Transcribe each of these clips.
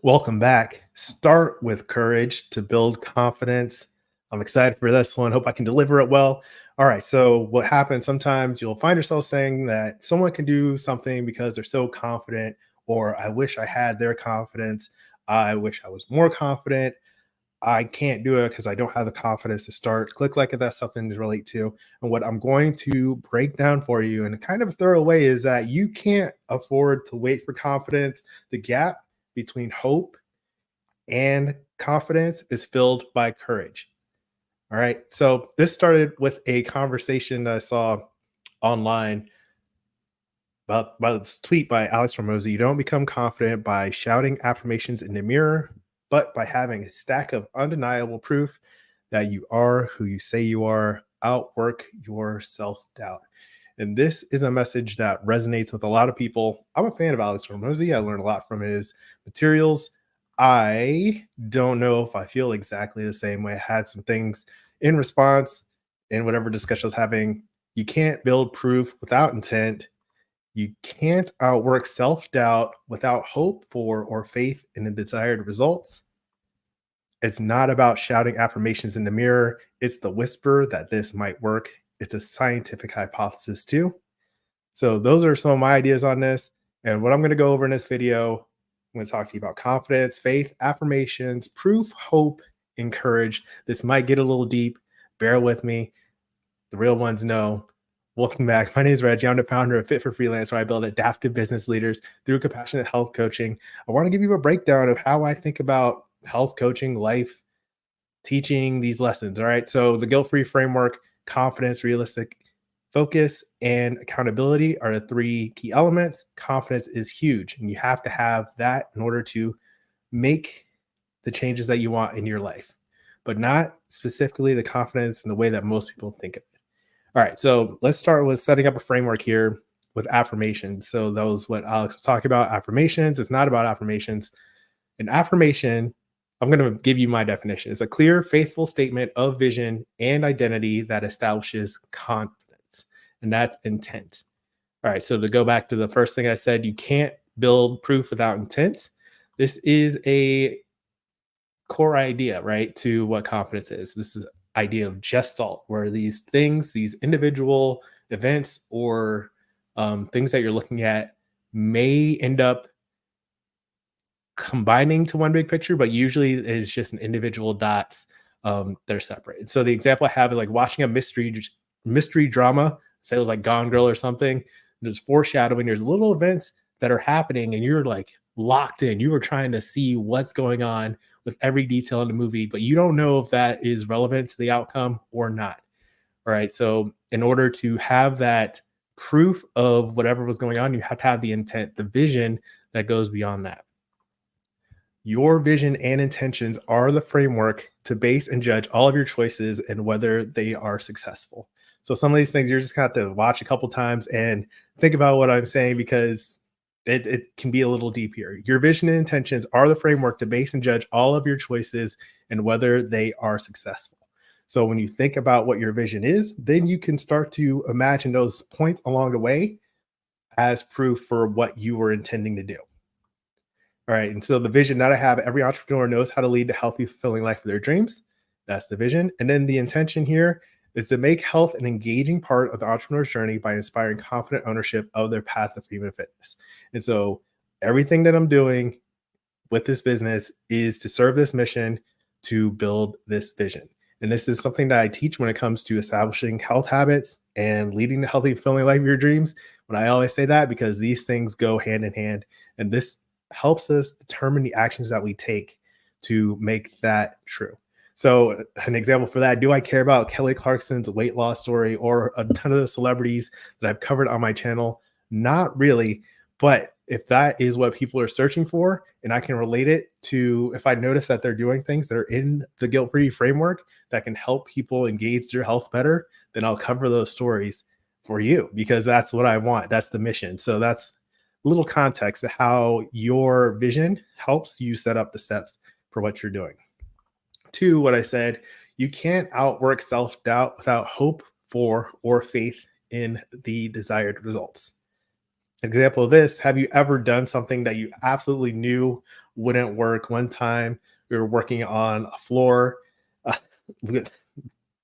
Welcome back. Start with courage to build confidence. I'm excited for this one. Hope I can deliver it well. All right. So, what happens sometimes you'll find yourself saying that someone can do something because they're so confident, or I wish I had their confidence. I wish I was more confident. I can't do it because I don't have the confidence to start. Click like if that's something to relate to. And what I'm going to break down for you in a kind of a thorough way is that you can't afford to wait for confidence. The gap between hope and confidence is filled by courage. All right. So this started with a conversation that I saw online about this tweet by Alex Ramosi. You don't become confident by shouting affirmations in the mirror, but by having a stack of undeniable proof that you are who you say you are. Outwork your self doubt. And this is a message that resonates with a lot of people. I'm a fan of Alex Ramosi. I learned a lot from his materials. I don't know if I feel exactly the same way. I had some things in response in whatever discussion I was having. You can't build proof without intent. You can't outwork self doubt without hope for or faith in the desired results. It's not about shouting affirmations in the mirror. It's the whisper that this might work. It's a scientific hypothesis, too. So, those are some of my ideas on this. And what I'm going to go over in this video, I'm going to talk to you about confidence, faith, affirmations, proof, hope, and courage. This might get a little deep. Bear with me. The real ones know. Welcome back. My name is Reggie. I'm the founder of Fit for Freelance, where I build adaptive business leaders through compassionate health coaching. I want to give you a breakdown of how I think about health coaching, life, teaching these lessons. All right. So the guilt-free framework, confidence, realistic focus, and accountability are the three key elements. Confidence is huge, and you have to have that in order to make the changes that you want in your life, but not specifically the confidence in the way that most people think of it. All right, so let's start with setting up a framework here with affirmations. So that was what Alex was talking about. Affirmations. It's not about affirmations. An affirmation, I'm going to give you my definition. It's a clear, faithful statement of vision and identity that establishes confidence, and that's intent. All right, so to go back to the first thing I said, you can't build proof without intent. This is a core idea, right, to what confidence is. This is idea of gestalt, where these things, these individual events or things that you're looking at may end up combining to one big picture, but usually it's just an individual dots that are separated. So the example I have is like watching a mystery drama, say it was like Gone Girl or something. There's foreshadowing, there's little events that are happening, and you're like locked in. You are trying to see what's going on with every detail in the movie, but you don't know if that is relevant to the outcome or not. All right. So in order to have that proof of whatever was going on, you have to have the intent, the vision that goes beyond that. Your vision and intentions are the framework to base and judge all of your choices and whether they are successful. So some of these things you're just gonna have to watch a couple times and think about what I'm saying, because it can be a little deep here. Your vision and intentions are the framework to base and judge all of your choices and whether they are successful. So when you think about what your vision is, then you can start to imagine those points along the way as proof for what you were intending to do. All right. And so the vision that I have, every entrepreneur knows how to lead a healthy, fulfilling life of their dreams. That's the vision. And then the intention here is to make health an engaging part of the entrepreneur's journey by inspiring confident ownership of their path of human fitness. And so everything that I'm doing with this business is to serve this mission, to build this vision. And this is something that I teach when it comes to establishing health habits and leading a healthy, fulfilling life of your dreams. When I always say that, because these things go hand in hand. And this helps us determine the actions that we take to make that true. So, an example for that, do I care about Kelly Clarkson's weight loss story or a ton of the celebrities that I've covered on my channel? Not really. But if that is what people are searching for, and I can relate it to, if I notice that they're doing things that are in the guilt-free framework that can help people engage their health better, then I'll cover those stories for you, because that's what I want. That's the mission. So that's a little context of how your vision helps you set up the steps for what you're doing. To what I said, you can't outwork self-doubt without hope for or faith in the desired results. Example of this, have you ever done something that you absolutely knew wouldn't work? One time we were working on a floor, uh, with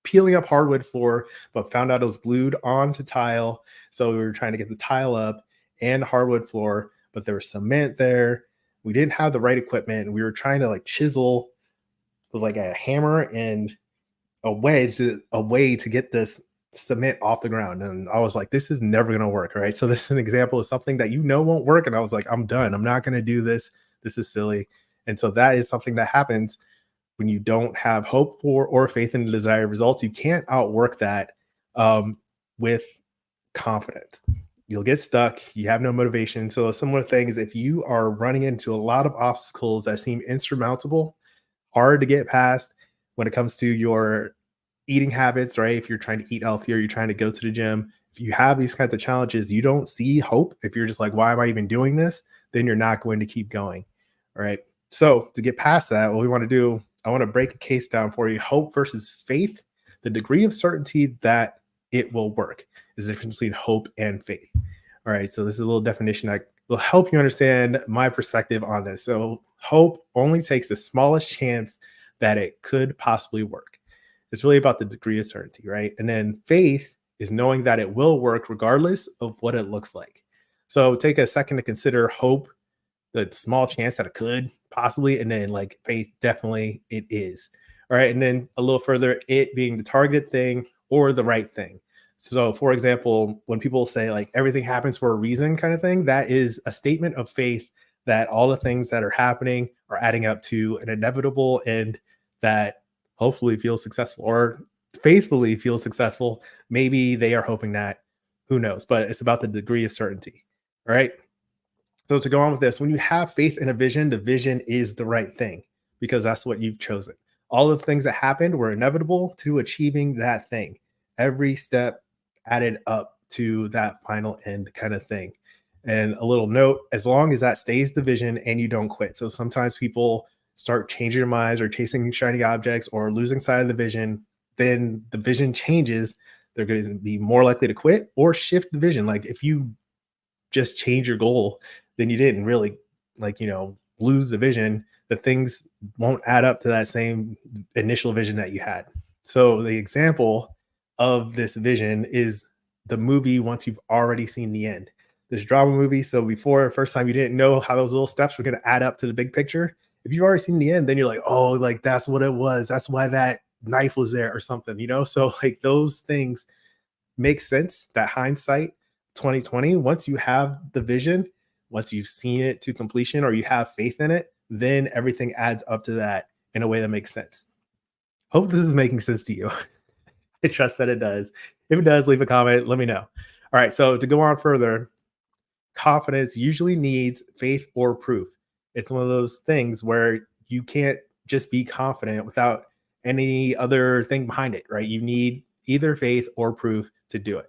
peeling up hardwood floor, but found out it was glued onto tile. So we were trying to get the tile up and hardwood floor, but there was cement there. We didn't have the right equipment. We were trying to like chisel with like a hammer and a wedge, a way to get this cement off the ground. And I was like, this is never going to work. Right. So this is an example of something that won't work. And I was like, I'm done. I'm not going to do this. This is silly. And so that is something that happens when you don't have hope for or faith in the desired results. You can't outwork that with confidence. You'll get stuck. You have no motivation. So, a similar thing is if you are running into a lot of obstacles that seem insurmountable, hard to get past when it comes to your eating habits, right? If you're trying to eat healthier, you're trying to go to the gym, if you have these kinds of challenges, you don't see hope. If you're just like, why am I even doing this? Then you're not going to keep going. All right. So, to get past that, what we want to do, I want to break a case down for you. Hope versus faith, the degree of certainty that it will work is the difference between hope and faith. All right. So, this is a little definition that will help you understand my perspective on this. So, hope only takes the smallest chance that it could possibly work. It's really about the degree of certainty, right? And then faith is knowing that it will work regardless of what it looks like. So take a second to consider hope, the small chance that it could possibly, and then like faith, definitely it is. All right. And then a little further, it being the targeted thing or the right thing. So, for example, when people say like everything happens for a reason kind of thing, that is a statement of faith that all the things that are happening are adding up to an inevitable end that hopefully feels successful or faithfully feels successful. Maybe they are hoping that, who knows, but it's about the degree of certainty. All right. So to go on with this, when you have faith in a vision, the vision is the right thing because that's what you've chosen. All of the things that happened were inevitable to achieving that thing. Every step added up to that final end kind of thing. And a little note, as long as that stays the vision and you don't quit. So sometimes people start changing their minds or chasing shiny objects or losing sight of the vision, then the vision changes. They're going to be more likely to quit or shift the vision. Like if you just change your goal, then you didn't really like, lose the vision. The things won't add up to that same initial vision that you had. So the example of this vision is the movie once you've already seen the end. This drama movie. So before first time you didn't know how those little steps were going to add up to the big picture. If you've already seen the end, then you're like, oh, like that's what it was. That's why that knife was there or something. So like those things make sense. That hindsight 2020, once you have the vision, once you've seen it to completion or you have faith in it, then everything adds up to that in a way that makes sense. Hope this is making sense to you. I trust that it does. If it does, leave a comment. Let me know. All right. So to go on further, confidence usually needs faith or proof. It's one of those things where you can't just be confident without any other thing behind it, right? You need either faith or proof to do it.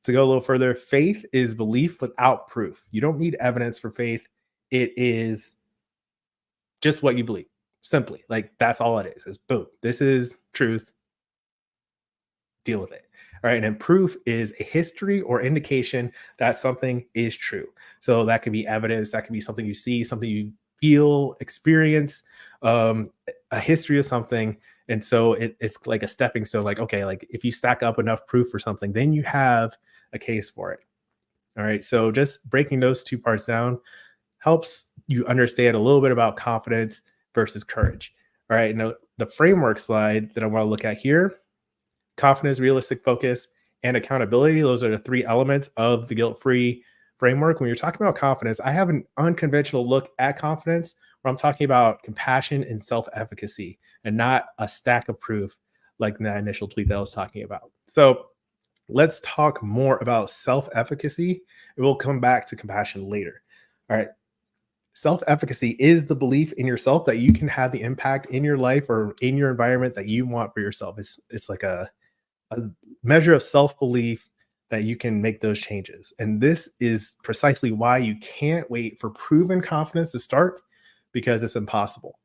To go a little further, faith is belief without proof. You don't need evidence for faith. It is just what you believe. Simply, like that's all it is. Is boom. This is truth. Deal with it. All right. And proof is a history or indication that something is true. So that could be evidence, that could be something you see, something you feel, experience, a history of something. And so it's like a stepping stone, like, okay, like if you stack up enough proof for something, then you have a case for it. All right. So just breaking those two parts down helps you understand a little bit about confidence versus courage. All right. Now, the framework slide that I want to look at here, confidence, realistic focus, and accountability. Those are the three elements of the guilt-free framework. When you're talking about confidence, I have an unconventional look at confidence where I'm talking about compassion and self-efficacy and not a stack of proof like in that initial tweet that I was talking about. So let's talk more about self-efficacy and we'll come back to compassion later. All right. Self-efficacy is the belief in yourself that you can have the impact in your life or in your environment that you want for yourself. It's like a measure of self-belief that you can make those changes. And this is precisely why you can't wait for proven confidence to start because it's impossible.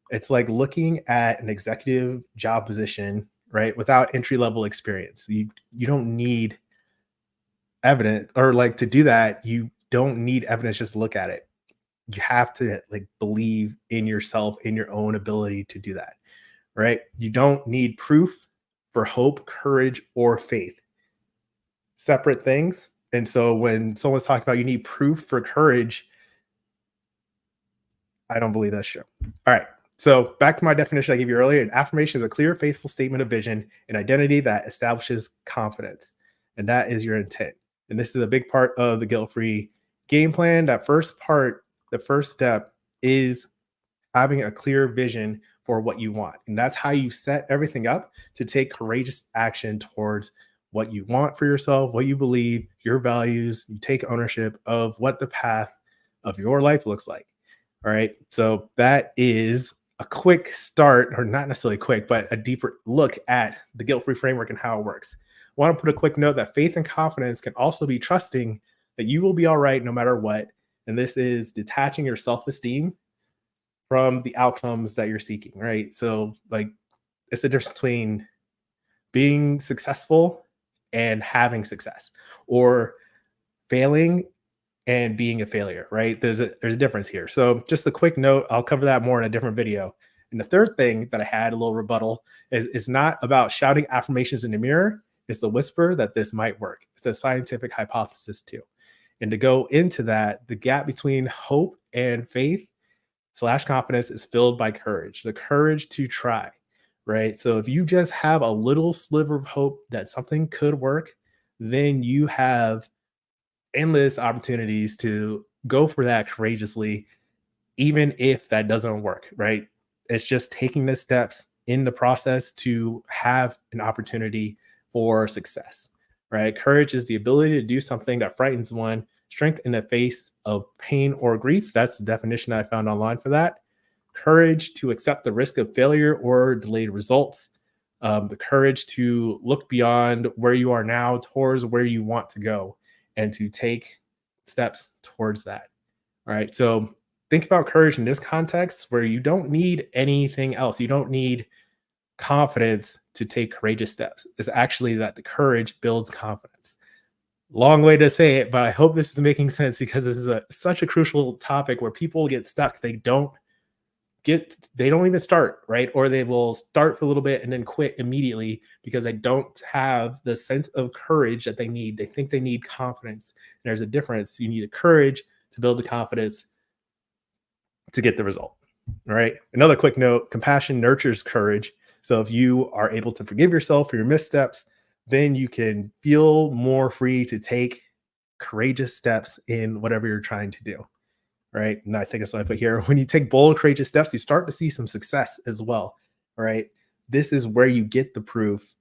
It's like looking at an executive job position, right? Without entry level experience. You don't need evidence or like to do that. You don't need evidence just to look at it. You have to like believe in yourself, in your own ability to do that, right? You don't need proof for hope, courage, or faith. Separate things. And so when someone's talking about you need proof for courage, I don't believe that's true. All right. So back to my definition I gave you earlier. An affirmation is a clear, faithful statement of vision and identity that establishes confidence. And that is your intent. And this is a big part of the guilt-free game plan. That first part, the first step is having a clear vision for what you want. And that's how you set everything up to take courageous action towards what you want for yourself, what you believe, your values. You take ownership of what the path of your life looks like. All right. So that is a quick start, or not necessarily quick, but a deeper look at the guilt-free framework and how it works. I want to put a quick note that faith and confidence can also be trusting that you will be all right no matter what. And this is detaching your self-esteem from the outcomes that you're seeking, right? So, like, it's the difference between being successful and having success, or failing and being a failure, right? There's a difference here. So just a quick note, I'll cover that more in a different video. And the third thing that I had a little rebuttal is not about shouting affirmations in the mirror. It's the whisper that this might work. It's a scientific hypothesis too. And to go into that, the gap between hope and faith / confidence is filled by courage, the courage to try, right? So if you just have a little sliver of hope that something could work, then you have endless opportunities to go for that courageously, even if that doesn't work, right? It's just taking the steps in the process to have an opportunity for success, right? Courage is the ability to do something that frightens one, strength in the face of pain or grief. That's the definition I found online for that. Courage to accept the risk of failure or delayed results. The courage to look beyond where you are now towards where you want to go, and to take steps towards that. All right. So think about courage in this context where you don't need anything else. You don't need confidence to take courageous steps. It's actually that the courage builds confidence. Long way to say it, but I hope this is making sense, because this is such a crucial topic where people get stuck. They don't even start, right? Or they will start for a little bit and then quit immediately because they don't have the sense of courage that they need. They think they need confidence. And there's a difference. You need the courage to build the confidence to get the result. All right. Another quick note: compassion nurtures courage. So if you are able to forgive yourself for your missteps, then you can feel more free to take courageous steps in whatever you're trying to do. Right. And I think it's what I put here. When you take bold, courageous steps, you start to see some success as well. All right. This is where you get the proof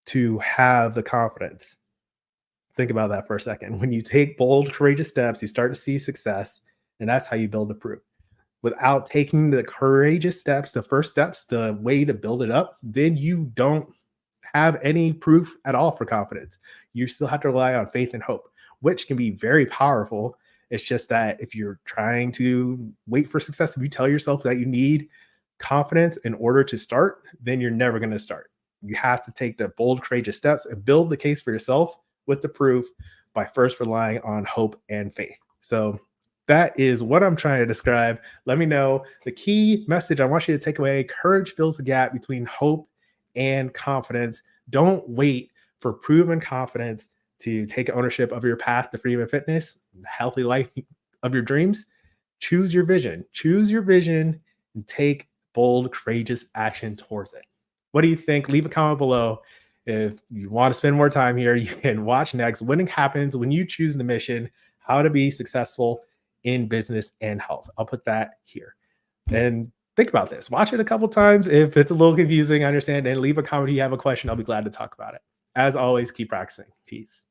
to have the confidence. Think about that for a second. When you take bold, courageous steps, you start to see success. And that's how you build the proof. Without taking the courageous steps, the first steps, the way to build it up, then you don't have any proof at all for confidence. You still have to rely on faith and hope, which can be very powerful. It's just that if you're trying to wait for success, if you tell yourself that you need confidence in order to start, then you're never going to start. You have to take the bold, courageous steps and build the case for yourself with the proof by first relying on hope and faith. So that is what I'm trying to describe. Let me know the key message I want you to take away. Courage fills the gap between hope and confidence. Don't wait for proven confidence to take ownership of your path to freedom and fitness, the healthy life of your dreams. Choose your vision. Choose your vision and take bold, courageous action towards it. What do you think? Leave a comment below. If you want to spend more time here, you can watch next. Winning happens when you choose the mission, how to be successful in business and health. I'll put that here. And think about this. Watch it a couple times. If it's a little confusing, I understand. And leave a comment if you have a question. I'll be glad to talk about it. As always, keep practicing. Peace.